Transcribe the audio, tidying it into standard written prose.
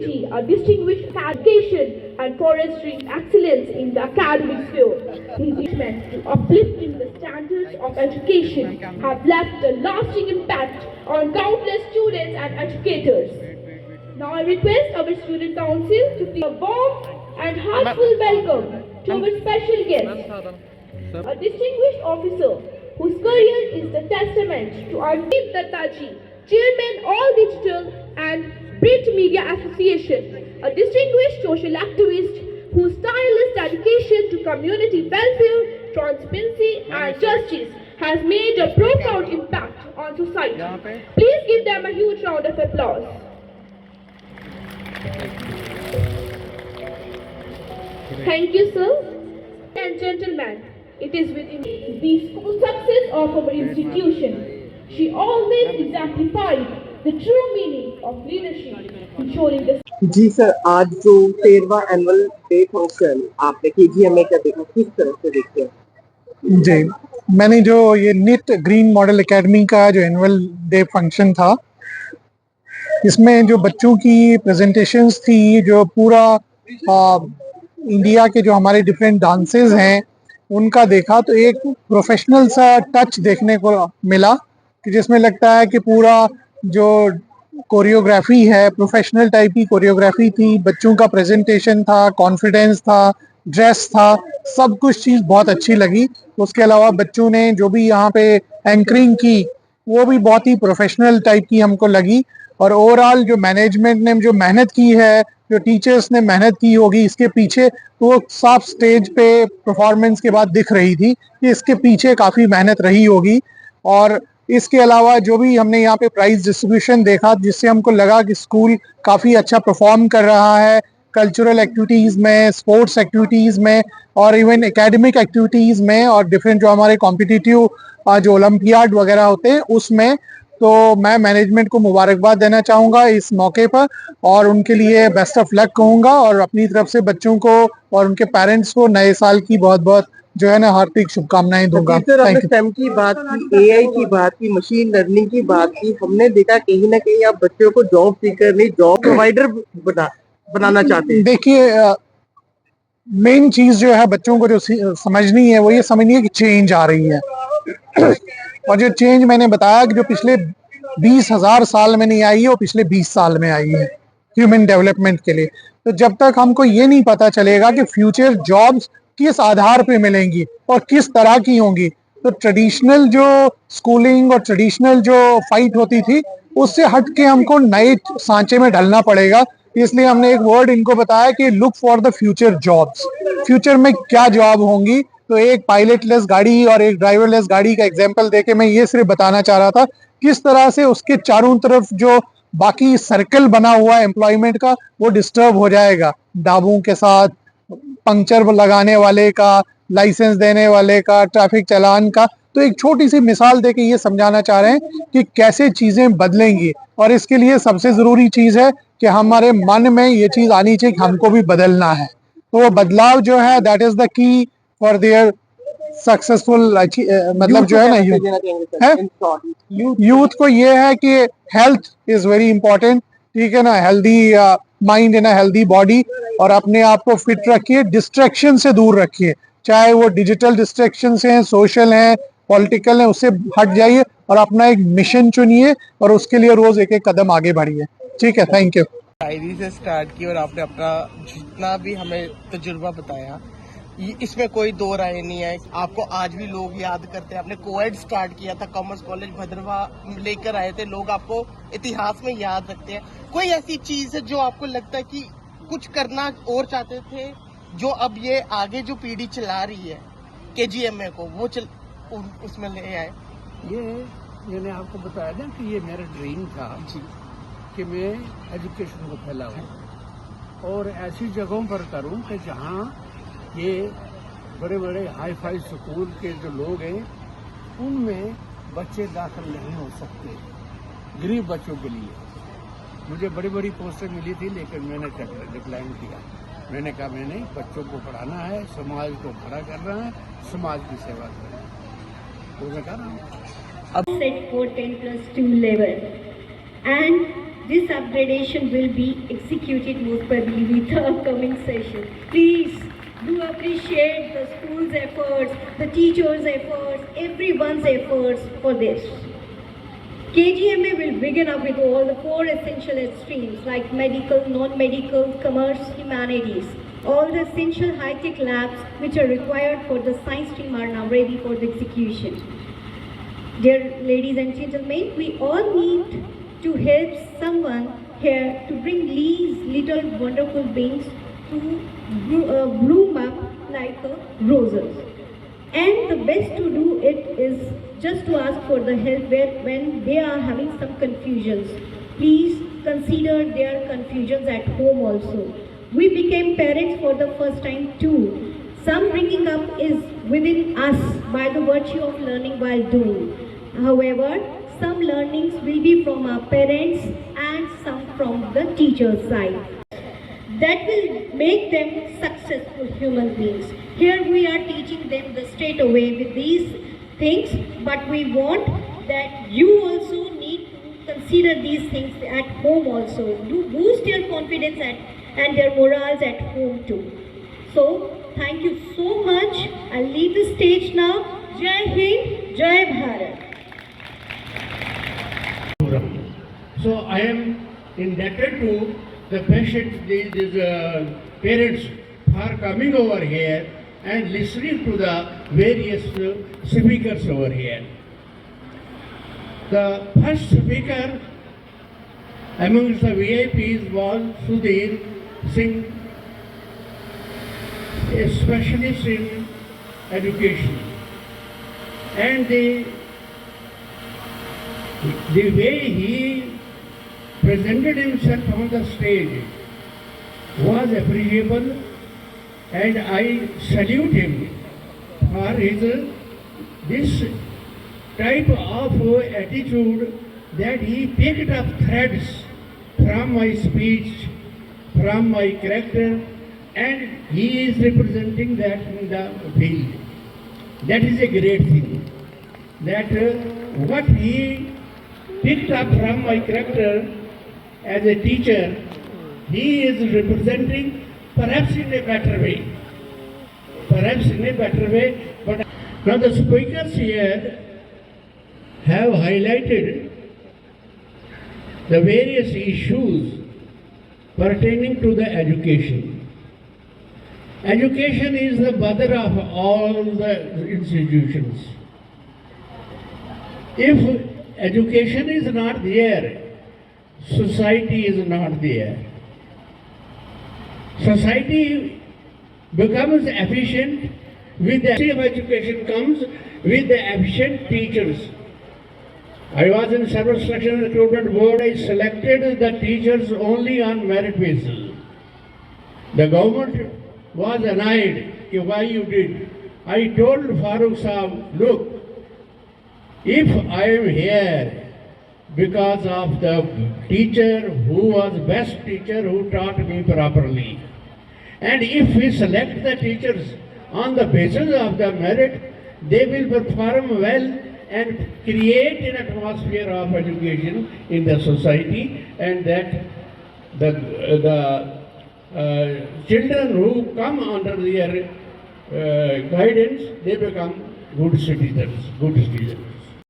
DT, a distinguished education and forestry excellence in the academic field. His achievements to uplifting the standards of education have left a lasting impact on countless students and educators. Now I request our student council to give a warm and heartfelt welcome to our special guest, a distinguished officer whose career is the testament to our Deep Dattaji, Chairman All Digital and Print Media Association, a distinguished social activist whose tireless dedication to community welfare, transparency and justice has made a profound impact on society. Please give them a huge round of applause. Thank you, sir. And gentlemen, it is within the school success of our institution. She always exemplified the true meaning of leadership, ensuring the जी sir, आज जो 13वां annual day function आपने KGMA का देखा, किस तरह से देखते हैं? जी, मैंने जो ये निट ग्रीन मॉडल एकेडमी का जो एनुअल डे फंक्शन था, इसमें जो बच्चों की प्रेजेंटेशंस थी, जो पूरा इंडिया के जो हमारे डिफरेंट डांसेस हैं उनका देखा तो एक प्रोफेशनल सा टच देखने को मिला कि जिसमें लगता है कि पूरा जो कोरियोग्राफी है प्रोफेशनल टाइप की कोरियोग्राफी थी, बच्चों का प्रेजेंटेशन था, कॉन्फिडेंस था, ड्रेस था, सब कुछ चीज़ बहुत अच्छी लगी। उसके अलावा बच्चों ने जो भी यहाँ पे एंकरिंग की वो भी बहुत ही प्रोफेशनल टाइप की हमको लगी। और ओवरऑल जो मैनेजमेंट ने जो मेहनत की है, जो टीचर्स ने मेहनत की होगी इसके पीछे, तो वो साफ स्टेज पे परफॉर्मेंस के बाद दिख रही थी कि इसके पीछे काफ़ी मेहनत रही होगी। और इसके अलावा जो भी हमने यहाँ पे प्राइज डिस्ट्रीब्यूशन देखा जिससे हमको लगा कि स्कूल काफ़ी अच्छा परफॉर्म कर रहा है कल्चरल एक्टिविटीज़ में, स्पोर्ट्स एक्टिविटीज़ में और इवन एकेडमिक एक्टिविटीज़ में और डिफरेंट जो हमारे कॉम्पिटिटिव जो ओलंपियाड वगैरह होते हैं उसमें। तो मैं मैनेजमेंट को मुबारकबाद देना चाहूँगा इस मौके पर और उनके लिए बेस्ट ऑफ लक कहूँगा और अपनी तरफ से बच्चों को और उनके पेरेंट्स को नए साल की बहुत बहुत जो है ना हार्दिक शुभकामनाएं दूंगा। STEM की बात की, AI की बात की, मशीन लर्निंग की बात की, हमने देखा कहीं ना कहीं आप बच्चों को जॉब सीकर नहीं जॉब प्रोवाइडर बनाना चाहते हैं। देखिए, मेन चीज जो है बच्चों को जो समझनी है वो ये समझनी है कि चेंज आ रही है और जो चेंज मैंने बताया कि जो पिछले 20,000 साल में नहीं आई है वो पिछले 20 साल में आई है ह्यूमन डेवलपमेंट के लिए। तो जब तक हमको ये नहीं पता चलेगा कि फ्यूचर जॉब्स किस आधार पे मिलेंगी और किस तरह की होंगी, तो ट्रेडिशनल जो स्कूलिंग और ट्रेडिशनल जो फाइट होती थी उससे हट के हमको नए सांचे में ढलना पड़ेगा। इसलिए हमने एक वर्ड इनको बताया कि look for the future jobs. Future में क्या जॉब होंगी, तो एक पायलटलेस गाड़ी और एक ड्राइवरलेस गाड़ी का एग्जांपल देके मैं ये सिर्फ बताना चाह रहा था किस तरह से उसके चारों तरफ जो बाकी सर्कल बना हुआ है एम्प्लॉयमेंट का वो डिस्टर्ब हो जाएगा। डाबों के साथ, पंक्चर लगाने वाले का, लाइसेंस देने वाले का, ट्रैफिक चालान का। तो एक छोटी सी मिसाल देके ये समझाना चाह रहे हैं कि कैसे चीजें बदलेंगी और इसके लिए सबसे जरूरी चीज है कि हमारे मन में ये चीज आनी चाहिए कि हमको भी बदलना है। तो वो बदलाव जो है that is the key for their successful मतलब जो है ना यूथ को ये है कि हेल्थ इज वेरी इंपॉर्टेंट, ठीक है ना, healthy mind in a healthy body और अपने आप को फिट रखिए, डिस्ट्रैक्शन से दूर रखिए, चाहे वो डिजिटल डिस्ट्रैक्शन हैं, सोशल हैं, पॉलिटिकल हैं, उससे हट जाइए और अपना एक मिशन चुनिए और उसके लिए रोज एक एक कदम आगे बढ़िए। ठीक है, थैंक यू। शायरी से स्टार्ट की और आपने अपना जितना भी हमें तजुर्बा बताया इसमें कोई दो राय नहीं है। आपको आज भी लोग याद करते हैं। आपने कोएड स्टार्ट किया था, कॉमर्स कॉलेज भद्रवा लेकर आए थे, लोग आपको इतिहास में याद रखते हैं। कोई ऐसी चीज है जो आपको लगता है कि कुछ करना और चाहते थे जो अब ये आगे जो पीढ़ी चला रही है KGMA को वो उसमें ले आए? ये मैंने आपको बताया ना कि ये मेरा ड्रीम था जी कि मैं एजुकेशन को फैलाऊं और ऐसी जगहों पर करूं कि जहां ये बड़े बड़े हाई फाई स्कूल के जो लोग हैं उनमें बच्चे दाखिल नहीं हो सकते, गरीब बच्चों के लिए। मुझे बड़ी बड़ी पोस्टें मिली थी लेकिन मैंने डिक्लाइन किया। मैंने कहा मैंने बच्चों को पढ़ाना है, समाज को खड़ा करना है, समाज की सेवा करना है। तो मैं कह रहा हूँ set for 10+2 level and this upgradation will be executed most probably with the upcoming session. Please do appreciate the school's efforts, the teachers' efforts, everyone's efforts for this. KGMA will begin up with all the 4 essential streams like medical, non-medical, commerce, humanities. All the essential high-tech labs which are required for the science stream are now ready for the execution. Dear ladies and gentlemen, we all need to help someone here to bring these little wonderful beings to bloom up like roses. And the best to do it is just to ask for the help when they are having some confusions. Please consider their confusions at home also. We became parents for the first time too. Some bringing up is within us by the virtue of learning while doing. However, some learnings will be from our parents and some from the teacher's side. That will make them successful human beings. Here we are teaching them the straight away with these things, but we want that you also need to consider these things at home also. Do boost your confidence and their morals at home too. So, thank you so much. I'll leave the stage now. Jai Hind, Jai Bharat. So I am indebted to the patient, these parents for coming over here and listening to the various speakers over here. The first speaker amongst the VIPs was Sudhir Singh, a specialist in education. And the way he presented himself on the stage was appreciable, and I salute him for his this type of attitude, that he picked up threads from my speech, from my character, and he is representing that in the field. That is a great thing. That what he picked up from my character as a teacher, he is representing perhaps in a better way. Perhaps in a better way. But now the speakers here have highlighted the various issues pertaining to the education. Education is the mother of all the institutions. If education is not there, society is not there. Society becomes efficient with the of education comes with the efficient teachers. I was in Service Selection and Recruitment Board. I selected the teachers only on merit basis. The government was annoyed, why you did. I told Farooq Saab, look, if I am here because of the teacher who was best teacher who taught me properly, and if we select the teachers on the basis of the merit, they will perform well and create an atmosphere of education in the society, and that the children who come under their guidance, they become good citizens.